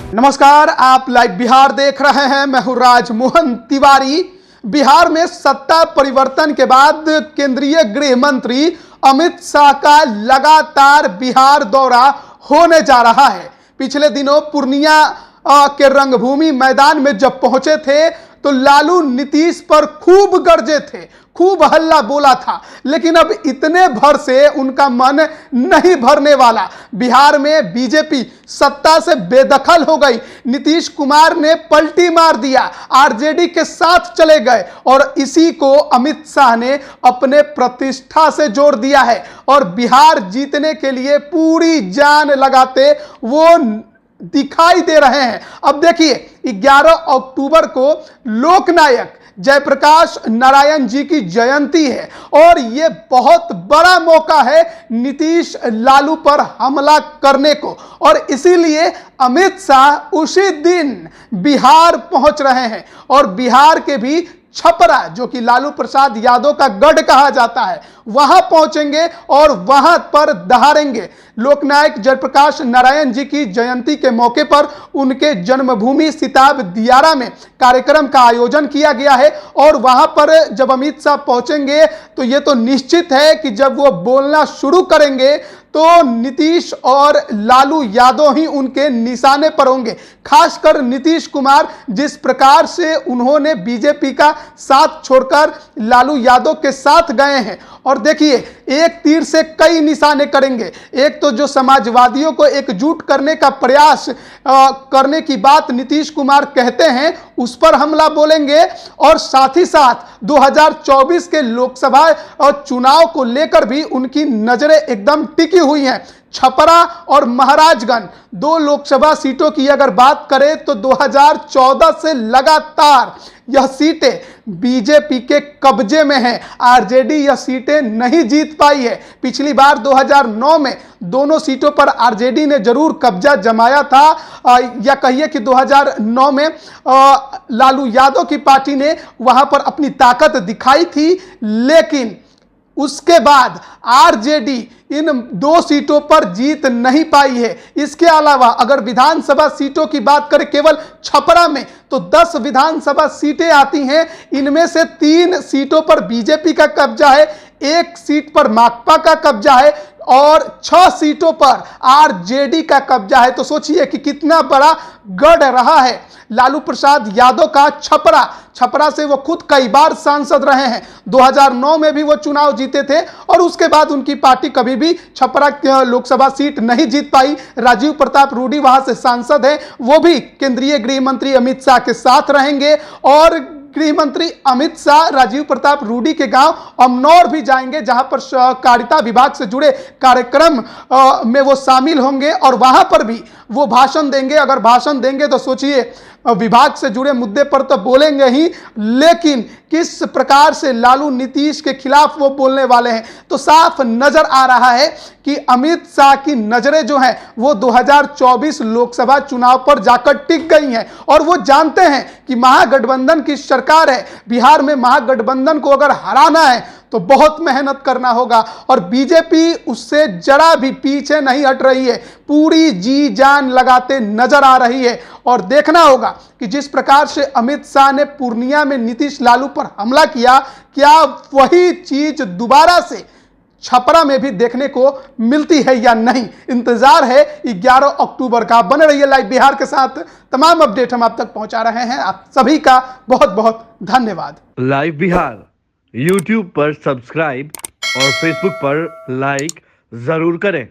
नमस्कार, आप लाइव बिहार देख रहे हैं। मैं हूं राजमोहन तिवारी। बिहार में सत्ता परिवर्तन के बाद केंद्रीय गृह मंत्री अमित शाह का लगातार बिहार दौरा होने जा रहा है। पिछले दिनों पूर्णिया के रंगभूमि मैदान में जब पहुंचे थे तो लालू नीतीश पर खूब गरजे थे, खूब हल्ला बोला था, लेकिन अब इतने भर से उनका मन नहीं भरने वाला। बिहार में बीजेपी सत्ता से बेदखल हो गई। नीतीश कुमार ने पलटी मार दिया, आरजेडी के साथ चले गए और इसी को अमित शाह ने अपने प्रतिष्ठा से जोड़ दिया है और बिहार जीतने के लिए पूरी जान लगाते वो दिखाई दे रहे हैं। अब देखिए, 11 अक्टूबर को लोकनायक जयप्रकाश नारायण जी की जयंती है और यह बहुत बड़ा मौका है नीतीश लालू पर हमला करने को, और इसीलिए अमित शाह उसी दिन बिहार पहुंच रहे हैं और बिहार के भी छपरा, जो कि लालू प्रसाद यादव का गढ़ कहा जाता है, वहां पहुंचेंगे और वहां पर दहाड़ेंगे। लोकनायक जयप्रकाश नारायण जी की जयंती के मौके पर उनके जन्मभूमि सिताब दियारा में कार्यक्रम का आयोजन किया गया है और वहां पर जब अमित शाह पहुंचेंगे तो यह तो निश्चित है कि जब वो बोलना शुरू करेंगे तो नीतीश और लालू यादव ही उनके निशाने पर होंगे। खासकर नीतीश कुमार, जिस प्रकार से उन्होंने बीजेपी का साथ छोड़कर लालू यादव के साथ गए हैं, और देखिए एक तीर से कई निशाने करेंगे। एक तो जो समाजवादियों को एकजुट करने का प्रयास करने की बात नीतीश कुमार कहते हैं, उस पर हमला बोलेंगे और साथ ही साथ 2024 के लोकसभा चुनाव को लेकर भी उनकी नजरें एकदम टिकी हुई हैं। छपरा और महाराजगंज, दो लोकसभा सीटों की अगर बात करें तो 2014 से लगातार यह सीटें बीजेपी के कब्जे में हैं। आरजेडी यह सीटें नहीं जीत पाई है। पिछली बार 2009 में दोनों सीटों पर आरजेडी ने जरूर कब्जा जमाया था, या कहिए कि 2009 में लालू यादव की पार्टी ने वहां पर अपनी ताकत दिखाई थी, लेकिन उसके बाद आरजेडी इन दो सीटों पर जीत नहीं पाई है। इसके अलावा अगर विधानसभा सीटों की बात करें केवल छपरा में, तो 10 विधानसभा सीटें आती हैं। इनमें से 3 सीटों पर बीजेपी का कब्जा है, 1 सीट पर माकपा का कब्जा है और 6 सीटों पर आरजेडी का कब्जा है। तो सोचिए कि कितना बड़ा गढ़ रहा है लालू प्रसाद यादव का छपरा से वो खुद कई बार सांसद रहे हैं। 2009 में भी वो चुनाव जीते थे और उसके बाद उनकी पार्टी कभी भी छपरा लोकसभा सीट नहीं जीत पाई। राजीव प्रताप रूडी वहां से सांसद हैं, वो भी केंद्रीय गृह मंत्री अमित शाह के साथ रहेंगे और गृह मंत्री अमित शाह राजीव प्रताप रूडी के गांव अमनौर भी जाएंगे, जहां पर सहकारिता विभाग से जुड़े कार्यक्रम में वो शामिल होंगे और वहां पर भी वो भाषण देंगे। अगर भाषण देंगे तो सोचिए, विभाग से जुड़े मुद्दे पर तो बोलेंगे ही, लेकिन किस प्रकार से लालू नीतीश के खिलाफ वो बोलने वाले हैं, तो साफ नजर आ रहा है कि अमित शाह की नजरें जो हैं वो 2024 लोकसभा चुनाव पर जाकर टिक गई हैं और वो जानते हैं कि महागठबंधन की सरकार है। बिहार में महागठबंधन को अगर हराना है तो बहुत मेहनत करना होगा और बीजेपी उससे जरा भी पीछे नहीं हट रही है, पूरी जी जान लगाते नजर आ रही है। और देखना होगा कि जिस प्रकार से अमित शाह ने पूर्णिया में नीतीश लालू पर हमला किया, क्या वही चीज दोबारा से छपरा में भी देखने को मिलती है या नहीं। इंतजार है 11 अक्टूबर का। बने रहिए लाइव बिहार के साथ, तमाम अपडेट हम आप तक पहुंचा रहे हैं। आप सभी का बहुत बहुत धन्यवाद। लाइव बिहार YouTube पर सब्सक्राइब और Facebook पर लाइक जरूर करें।